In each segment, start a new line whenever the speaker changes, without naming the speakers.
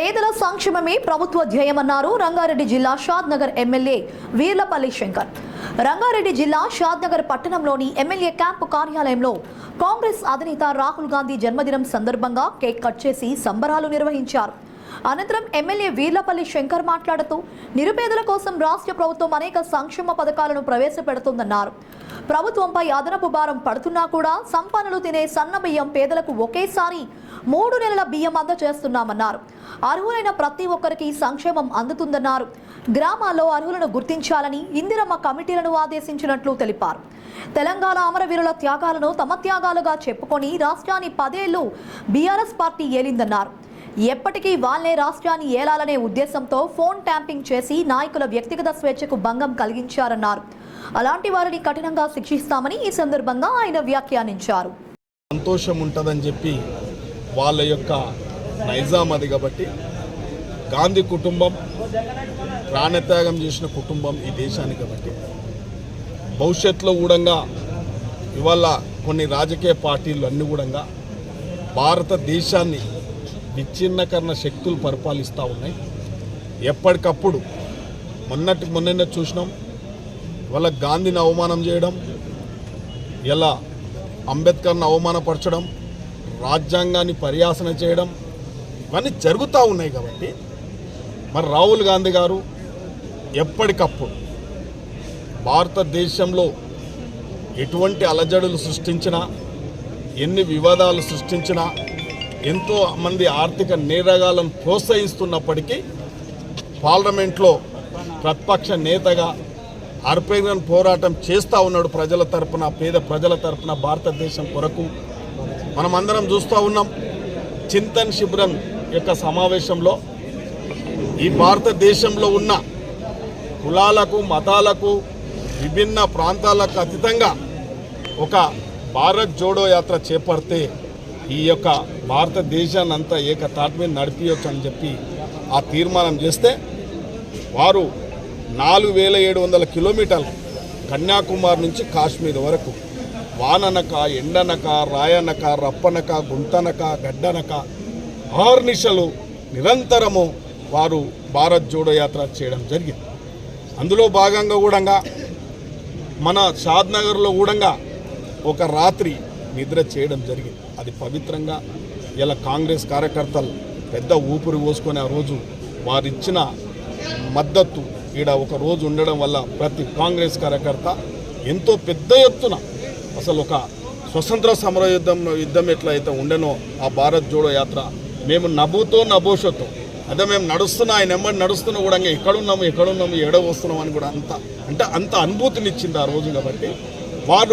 పేదల సంక్షేమమే ప్రభుత్వ ధ్యేయమన్నారు రంగారెడ్డి జిల్లా షాద్నగర్ ఎమ్మెల్యే వీర్లపల్లి శంకర్. రంగారెడ్డి జిల్లా షాద్నగర్ పట్టణంలోని ఎమ్మెల్యే క్యాంపు కార్యాలయంలో కాంగ్రెస్ అధినేత రాహుల్ గాంధీ జన్మదినం సందర్భంగా కేక్ కట్ చేసి సంబరాలు నిర్వహించారు. అనంతరం ఎమ్మెల్యే వీర్లపల్లి శంకర్ మాట్లాడుతూ నిరుపేదల కోసం రాష్ట్ర ప్రభుత్వం అనేక సంక్షేమ పథకాలను ప్రవేశపెడుతుందన్నారు. ప్రభుత్వంపై అదనపు భారం పడుతున్నా కూడా సంపన్నులు తినే సన్న బియ్యం పేదలకు ఒకేసారి 3 నెలల బియ్యం అందజేస్తున్నామన్నారు. అర్హులైన ప్రతి ఒక్కరికి సంక్షేమం అందుతుందన్నారు. గ్రామాల్లో అర్హులను గుర్తించాలని ఇందిరమ్మ కమిటీలను ఆదేశించినట్లు తెలిపారు. తెలంగాణ అమరవీరుల త్యాగాలను తమ త్యాగాలుగా చెప్పుకొని రాష్ట్రాన్ని 10 ఏళ్లు బీఆర్ఎస్ పార్టీ ఏలిందన్నారు. ఎప్పటికీ వాళ్లే రాష్ట్రాన్ని ఏలాలనే ఉద్దేశంతో ఫోన్ ట్యాంపింగ్ చేసి నాయకుల వ్యక్తిగత స్వేచ్ఛకు భంగం కలిగించారన్నారు. అలాంటి వారిని కఠినంగా శిక్షిస్తామని ఈ సందర్భంగా ఆయన వ్యాఖ్యానించారు.
సంతోషం ఉంటుందని చెప్పి వాళ్ళ యొక్క నైజాం అది కాబట్టి గాంధీ కుటుంబం ప్రాణత్యాగం చేసిన కుటుంబం ఈ దేశానికి కాబట్టి భవిష్యత్తులో కూడా ఇవాళ కొన్ని రాజకీయ పార్టీలు అన్నీ కూడా భారతదేశాన్ని విచ్ఛిన్నకరణ శక్తులు పరిపాలిస్తూ ఉన్నాయి. ఎప్పటికప్పుడు మొన్ననే చూసినాం. ఇవాళ గాంధీని అవమానం చేయడం, ఇలా అంబేద్కర్ని అవమానపరచడం, రాజ్యాంగాన్ని పరిహాసన చేయడం ఇవన్నీ జరుగుతూ ఉన్నాయి కాబట్టి మరి రాహుల్ గాంధీ గారు ఎప్పటికప్పుడు భారతదేశంలో ఎటువంటి అలజడులు సృష్టించినా, ఎన్ని వివాదాలు సృష్టించినా, ఎంతో మంది ఆర్థిక నేరగాలను ప్రోత్సహిస్తున్నప్పటికీ పార్లమెంట్లో ప్రతిపక్ష నేతగా అర్పణ పోరాటం చేస్తూ ఉన్నాడు. ప్రజల తరపున, పేద ప్రజల తరపున భారతదేశం కొరకు మనమందరం చూస్తూ ఉన్నాం. చింతన్ శిబిరం యొక్క సమావేశంలో ఈ భారతదేశంలో ఉన్న కులాలకు, మతాలకు, విభిన్న ప్రాంతాలకు అతీతంగా ఒక భారత్ జోడో యాత్ర చేపడితే ఈ యొక్క భారతదేశాన్ని అంతా ఏకతాటి మీద నడిపించవచ్చు అని చెప్పి ఆ తీర్మానం చేస్తే వారు 4700 కిలోమీటర్లు కన్యాకుమారి నుంచి కాశ్మీర్ వరకు వాననక, ఎండనక, రాయనక, రప్పనక, గుంతనక, గడ్డనక 6 నిమిషాలు నిరంతరము వారు భారత్ జోడో యాత్ర చేయడం జరిగింది. అందులో భాగంగా కూడా మన షాద్నగర్లో కూడా ఒక రాత్రి నిద్ర చేయడం జరిగింది. అది పవిత్రంగా ఇలా కాంగ్రెస్ కార్యకర్తలు పెద్ద ఊపిరి పోసుకొని ఆ రోజు వారిచ్చిన మద్దతు ఈడ ఒక రోజు ఉండడం వల్ల ప్రతి కాంగ్రెస్ కార్యకర్త ఎంతో పెద్ద ఎత్తున అసలు ఒక స్వతంత్ర సమర యుద్ధం ఎట్లయితే ఉండనో ఆ భారత్ జోడో యాత్ర మేము నభోషతో అదే మేము నడుస్తున్నా, ఆయన ఎమ్మడి నడుస్తున్నా కూడా ఎక్కడున్నాము ఎడ వస్తున్నాం అని కూడా అంత అనుభూతినిచ్చింది ఆ రోజు. కాబట్టి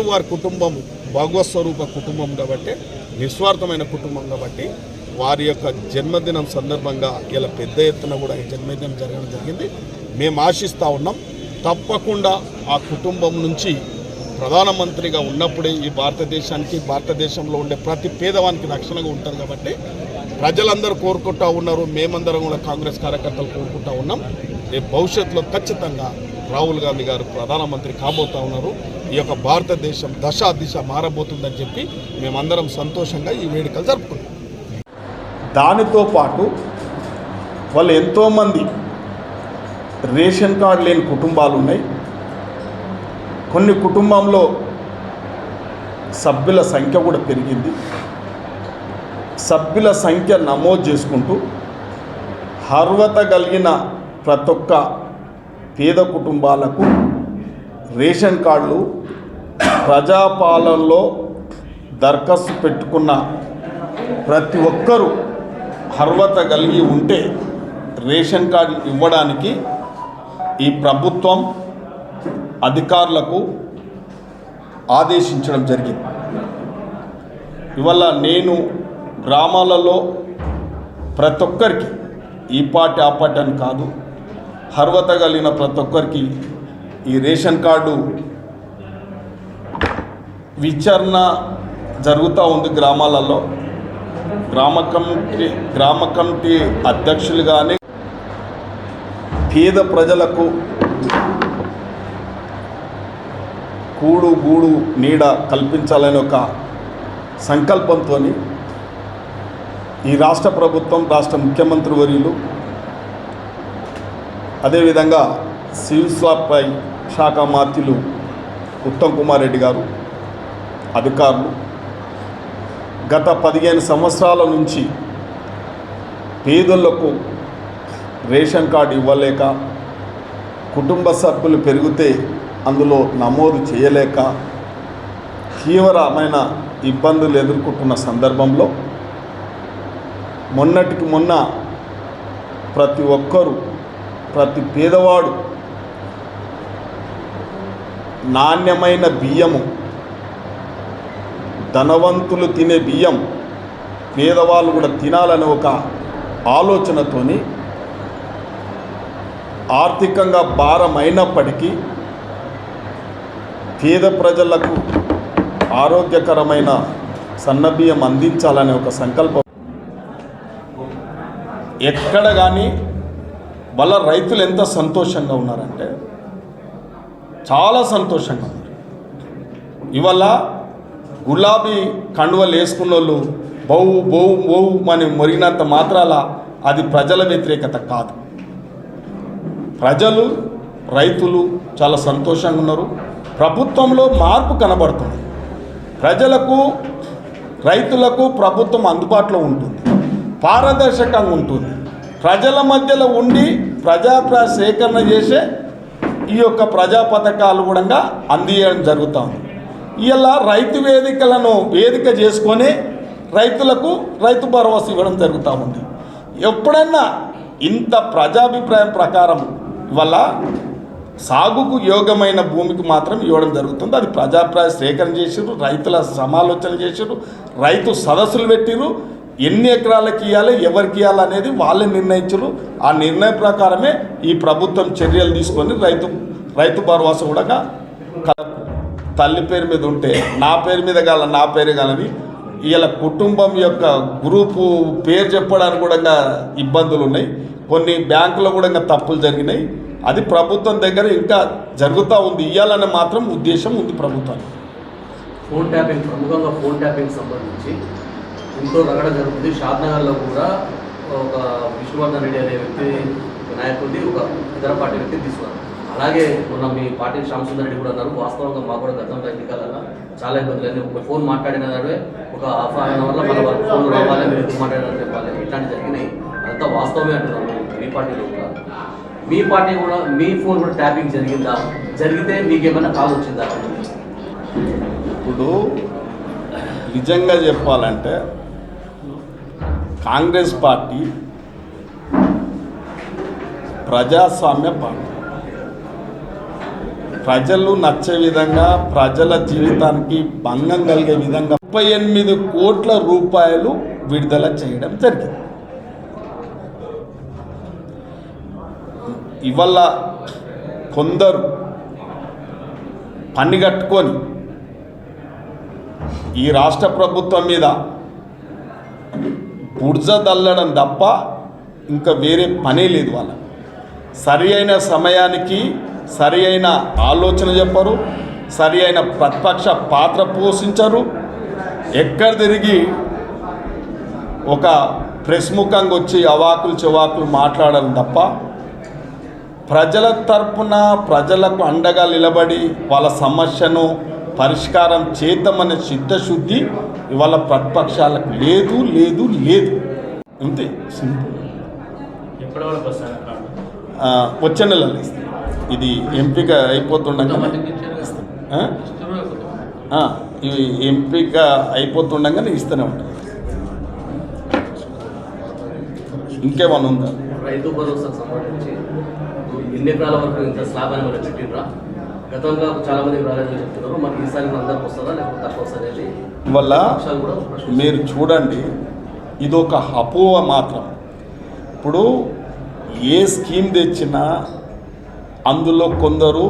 వారి కుటుంబం భగవత్ స్వరూప కుటుంబం కాబట్టి, నిస్వార్థమైన కుటుంబం కాబట్టి వారి యొక్క జన్మదినం సందర్భంగా ఇలా పెద్ద ఎత్తున కూడా ఈ జన్మదినం జరగడం జరిగింది. మేము ఆశిస్తూ ఉన్నాం తప్పకుండా ఆ కుటుంబం నుంచి ప్రధానమంత్రిగా ఉన్నప్పుడే ఈ భారతదేశంలో ఉండే ప్రతి పేదవానికి రక్షణగా ఉంటారు. కాబట్టి ప్రజలందరూ కోరుకుంటూ ఉన్నారు, మేమందరం కూడా కాంగ్రెస్ కార్యకర్తలు కోరుకుంటూ ఉన్నాం. రేపు భవిష్యత్తులో ఖచ్చితంగా రాహుల్ గాంధీ గారు ప్రధానమంత్రి కాబోతూ ఉన్నారు. ఈ యొక్క భారతదేశం దిశ మారబోతుందని చెప్పి మేమందరం సంతోషంగా ఈ వేడుకలు జరుపుకుంటాం.
దానితో పాటు వాళ్ళు ఎంతోమంది రేషన్ కార్డు లేని కుటుంబాలు ఉన్నాయి. కొన్ని కుటుంబంలో సభ్యుల సంఖ్య కూడా పెరిగింది. సభ్యుల సంఖ్య నమోదు చేసుకుంటూ అర్హత కలిగిన ప్రతి ఒక్క పేద కుటుంబాలకు రేషన్ కార్డులు ప్రజాపాలనలో దరఖాస్తు పెట్టుకున్న ప్రతి ఒక్కరూ అర్హత కలిగి ఉంటే రేషన్ కార్డు ఇవ్వడానికి ఈ ప్రభుత్వం అధికారులకు ఆదేశించడం జరిగింది. ఇవాళ నేను గ్రామాలలో ప్రతి ఒక్కరికి ఈ పార్టీ ఆ పార్టీ అని కాదు, అర్హత కలిగిన ప్రతి ఒక్కరికి ఈ రేషన్ కార్డు విచారణ జరుగుతూ ఉంది. గ్రామాలలో గ్రామ కమిటీ అధ్యక్షులు కానీ పేద ప్రజలకు కూడు గూడు నీడ కల్పించాలని ఒక సంకల్పంతో ఈ రాష్ట్ర ప్రభుత్వం, రాష్ట్ర ముఖ్యమంత్రి వర్యులు, అదేవిధంగా సివిల్ సప్లై శాఖ మంత్రులు ఉత్తమ్ కుమార్ రెడ్డి గారు, అధికారులు గత 15 సంవత్సరాల నుంచి పేదలకు రేషన్ కార్డు ఇవ్వలేక, కుటుంబ సభ్యులు పెరిగితే అందులో నమోదు చేయలేక తీవ్రమైన ఇబ్బందులు ఎదుర్కొంటున్న సందర్భంలో మొన్నటికి మొన్న ప్రతి ఒక్కరూ, ప్రతి పేదవాడు నాణ్యమైన బియ్యము, ధనవంతులు తినే బియ్యం పేదవాళ్ళు కూడా తినాలనే ఒక ఆలోచనతోని ఆర్థికంగా భారమైనప్పటికీ పేద ప్రజలకు ఆరోగ్యకరమైన సన్నబియ్యం అందించాలనే ఒక సంకల్పం. ఎక్కడ కానీ వాళ్ళ రైతులు ఎంత సంతోషంగా ఉన్నారంటే చాలా సంతోషంగా ఉన్నారు. ఇవాళ గులాబీ కండువలు వేసుకున్న వాళ్ళు బౌ బౌ బౌ అని మొరిగినంత మాత్రాల అది ప్రజల వ్యతిరేకత కాదు. ప్రజలు, రైతులు చాలా సంతోషంగా ఉన్నారు. ప్రభుత్వంలో మార్పు కనబడుతుంది. ప్రజలకు, రైతులకు ప్రభుత్వం అందుబాటులో ఉంటుంది, పారదర్శకంగా ఉంటుంది. ప్రజల మధ్యలో ఉండి ప్రజాప్రాయ సేకరణ చేసే ఈ యొక్క ప్రజా పథకాలు కూడా అందించడం జరుగుతుంది. ఇలా రైతు వేదికలను వేదిక చేసుకొని రైతులకు రైతు భరోసా ఇవ్వడం జరుగుతూ ఉంది. ఎప్పుడన్నా ఇంత ప్రజాభిప్రాయం ప్రకారం వల్ల సాగుకు యోగ్యమైన భూమికి మాత్రం ఇవ్వడం జరుగుతుంది. అది ప్రజాభిప్రాయ సేకరణ చేసిర్రు, రైతుల సమాలోచన చేసిర్రు, రైతు సదస్సులు పెట్టిర్రు. ఎన్ని ఎకరాలకు ఇవ్వాలి, ఎవరికి ఇవ్వాలి అనేది వాళ్ళే నిర్ణయించరు. ఆ నిర్ణయం ప్రకారమే ఈ ప్రభుత్వం చర్యలు తీసుకొని రైతు భరోసా కూడా తల్లి పేరు మీద ఉంటే నా పేరు మీద కాల, నా పేరు కాలని ఇలా కుటుంబం యొక్క గ్రూపు పేరు చెప్పడానికి కూడా ఇబ్బందులు ఉన్నాయి. కొన్ని బ్యాంకులో కూడా తప్పులు జరిగినాయి. అది ప్రభుత్వం దగ్గర ఇంకా జరుగుతూ ఉంది. ఇవ్వాలనే మాత్రం ఉద్దేశం ఉంది ప్రభుత్వానికి.
ఫోన్ ట్యాపింగ్, ప్రముఖంగా ఫోన్ ట్యాపింగ్ సంబంధించి ఎంతో రగడ జరుగుతుంది. షాద్నగర్లో కూడా ఒక విష్ణువర్ధన్ రెడ్డి అనే వ్యక్తి నాయకుడిని ఒక ఇతర పార్టీ వ్యక్తి తీసుకున్నారు. అలాగే మొన్న మీ పార్టీ శ్యామసుందర్ రెడ్డి కూడా అన్నారు, వాస్తవంగా మాకు కూడా గతంలో ఎన్నికలలో చాలా ఇబ్బందులు అయింది. ఒక ఫోన్ మాట్లాడిన దాడే ఒక హాఫ్ అన్ అవర్లో మన వాళ్ళ ఫోన్ రావాలి, మీరు ఎందుకు మాట్లాడాలని చెప్పాలి, ఇట్లాంటి జరిగినాయి. అదంతా వాస్తవమే అంటున్నారు మీ పార్టీలో కూడా. మీ పార్టీ కూడా మీ ఫోన్ కూడా ట్యాపింగ్ జరిగిందా? జరిగితే మీకేమైనా కాల్ వచ్చిందా?
ఇప్పుడు నిజంగా చెప్పాలంటే కాంగ్రెస్ పార్టీ ప్రజాస్వామ్య పార్టీ. ప్రజలు నచ్చే విధంగా, ప్రజల జీవితానికి భంగం కలిగే విధంగా 38 కోట్ల రూపాయలు విడుదల చేయడం జరిగింది. ఇవాళ కొందరు పని కట్టుకొని ఈ రాష్ట్ర ప్రభుత్వం మీద బుర్జ దల్లడం తప్ప ఇంకా వేరే పనే లేదు. వాళ్ళ సరి అయిన సమయానికి సరి అయిన ఆలోచన చెప్పరు, సరి అయిన ప్రతిపక్ష పాత్ర పోషించరు. ఎక్కడ తిరిగి ఒక ప్రెస్ ముఖంగా వచ్చి అవాకులు చెవాకులు మాట్లాడడం తప్ప ప్రజల తరపున ప్రజలకు అండగా నిలబడి వాళ్ళ సమస్యను పరిష్కారం చేద్దామనే చిత్తశుద్ధి ఇవాళ ప్రతిపక్షాలకు లేదు లేదు లేదు. అంతే సింపుల్. వచ్చే నెలలో ఇస్తాం. ఇది ఎంపిక అయిపోతుండగా ఇస్తాం. ఇవి ఎంపిక అయిపోతుండగానే ఇస్తూనే ఉంటాం. ఇంకేమన్నా ఉందా?
రైతు భరోసాకు సంబంధించి ఎన్ని ఎకరాల వరకు ఇంత స్లాబ్ అని మనం పెట్టినరా? గతంలో చాలా మంది రాలేదని చెప్తున్నారు. మరి ఈసారి అందరికి వస్తుందా లేకపోతే తక్కువ వస్తుంది
వల్ల మీరు చూడండి, ఇది ఒక అపోహ మాత్రం. ఇప్పుడు ఏ స్కీమ్ తెచ్చినా అందులో కొందరు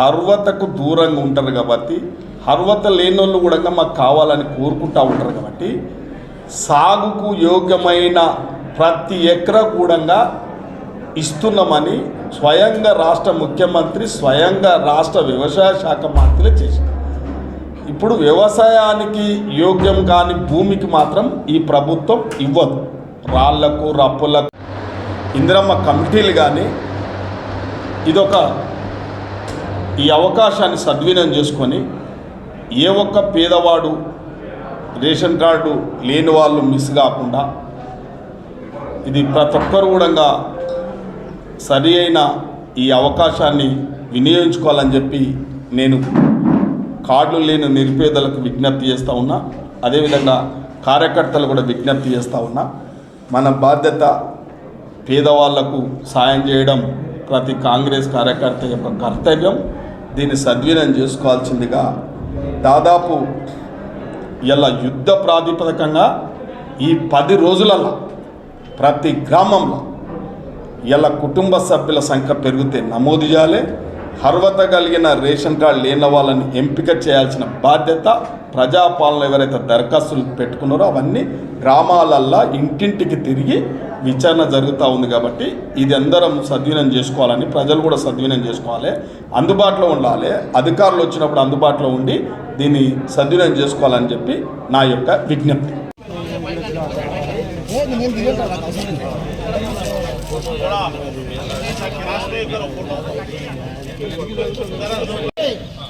అర్హతకు దూరంగా ఉంటారు కాబట్టి, అర్హత లేని వాళ్ళు కూడా మాకు కావాలని కోరుకుంటూ ఉంటారు కాబట్టి, సాగుకు యోగ్యమైన ప్రతి ఎకరా కూడా ఇస్తున్నామని స్వయంగా రాష్ట్ర ముఖ్యమంత్రి, స్వయంగా రాష్ట్ర వ్యవసాయ శాఖ మంత్రులు చేశారు. ఇప్పుడు వ్యవసాయానికి యోగ్యం కాని భూమికి మాత్రం ఈ ప్రభుత్వం ఇవ్వదు. రాళ్లకు రప్పులకు ఇందిరమ్మ కమిటీలు కానీ ఇదొక ఈ అవకాశాన్ని సద్వినియోగం చేసుకొని ఏ ఒక్క పేదవాడు రేషన్ కార్డు లేని వాళ్ళు మిస్ కాకుండా ఇది ప్రతి ఒక్కరు కూడా సరి అయిన ఈ అవకాశాన్ని వినియోగించుకోవాలని చెప్పి నేను కార్డులు లేని నిరుపేదలకు విజ్ఞప్తి చేస్తూ ఉన్నా. అదేవిధంగా కార్యకర్తలు కూడా విజ్ఞప్తి చేస్తూ ఉన్నా. మన బాధ్యత పేదవాళ్లకు సాయం చేయడం ప్రతి కాంగ్రెస్ కార్యకర్త యొక్క కర్తవ్యం. దీన్ని సద్వినియోగం చేసుకోవాల్సిందిగా దాదాపు ఇలా యుద్ధ ప్రాతిపదికంగా ఈ 10 రోజులలో ప్రతి గ్రామంలో ఇలా కుటుంబ సభ్యుల సంఖ్య పెరిగితే నమోదు చేయాలి. అర్హత కలిగిన రేషన్ కార్డు లేని వాళ్ళని ఎంపిక చేయాల్సిన బాధ్యత ప్రజాపాలన ఎవరైతే దరఖాస్తులు పెట్టుకున్నారో అవన్నీ గ్రామాలల్లో ఇంటింటికి తిరిగి విచారణ జరుగుతూ ఉంది. కాబట్టి ఇది అందరం సద్వినియోగం చేసుకోవాలని, ప్రజలు కూడా సద్వినియోగం చేసుకోవాలి, అందుబాటులో ఉండాలి, అధికారులు వచ్చినప్పుడు అందుబాటులో ఉండి దీన్ని సద్వినియోగం చేసుకోవాలని చెప్పి నా యొక్క విజ్ఞప్తి.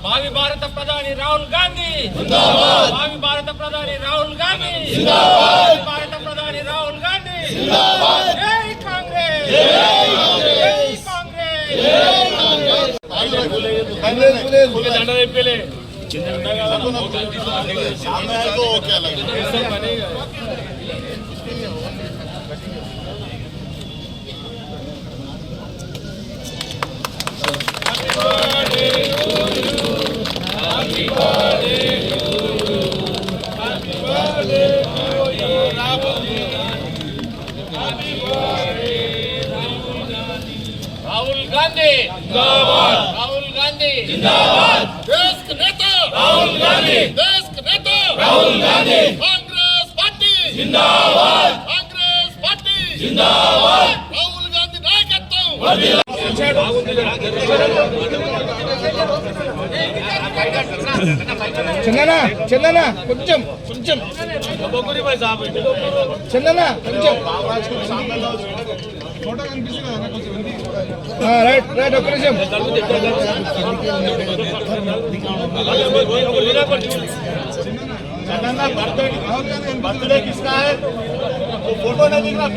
భావి భారత ప్రధాని రాహుల్ గాంధీ భావి భారత ప్రధాని రాహుల్ గాంధీ భారత ప్రధాని రాహుల్ గాంధీ జై కాంగ్రెస్ జై కాంగ్రెస్ దండ అయిపోలే राहुल गांधी जिंदाबाद राहुल गांधी जिंदाबाद देश के नेता राहुल गांधी देश के नेता राहुल गांधी कांग्रेस पार्टी जिंदाबाद कांग्रेस पार्टी जिंदाबाद राहुल गांधी नायकत्व
చందనా చందనా కొంచెం కొంచెం చందనా కొంచెం రైట్ రైట్ ఒక్క నిమిషం
बर्थडे किसका है? वो फोटो नहीं दिख रहा।